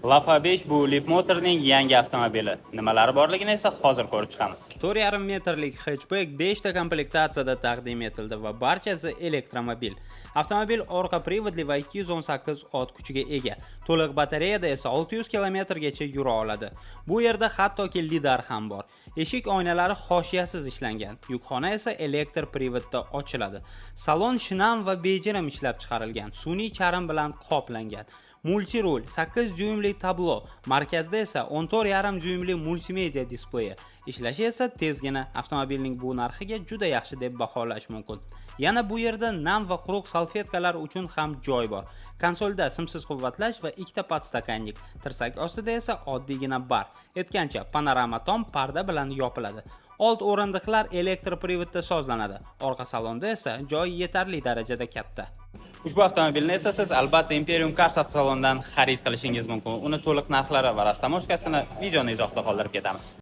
Lafa 5 bu Leapmotorning yangi avtomobili. Nimalari borligini esa hozir ko'rib chiqamiz. 4,5 metrlik hatchback 5 ta komplektatsiyada taqdim etildi va barchasi elektromobil. Avtomobil orqa privodli va 218 ot kuchiga ega. To'liq batareyada esa 600 km gacha yura oladi. Bu yerda hattoki lidar ham bor. Eshik oynalari hoshiyasiz ishlangan. Yukxona esa elektr privodda ochiladi. Salon shinam va bejirim ishlab chiqarilgan. Sun'iy charm bilan qoplangan. Multirul 8 dyuymli tablo, markazda esa 14,5 dyuymli multimedia displeyi. Ishlashi esa tezgina. Avtomobilning bu narxiga juda yaxshi deb baholash mumkin. Yana bu yerda nam va quruq salfetkalar uchun ham joy bor. Konsolda simsiz quvvatlash va ikkita podstakanlik. Tirsak ostida esa oddiygina bar. Aytgancha panorama tom parda bilan yopiladi. Old o'rindiqlar elektr privodda sozlanadi. Orqa salonda esa joy yetarli darajada katta. Ushbu avtomobilni esa siz albatta Imperium Cars avtosalonidan xarid qilishingiz mumkin. Uni to'liq narxlari va rastamoshkasini videoning izohida qoldirib ketamiz.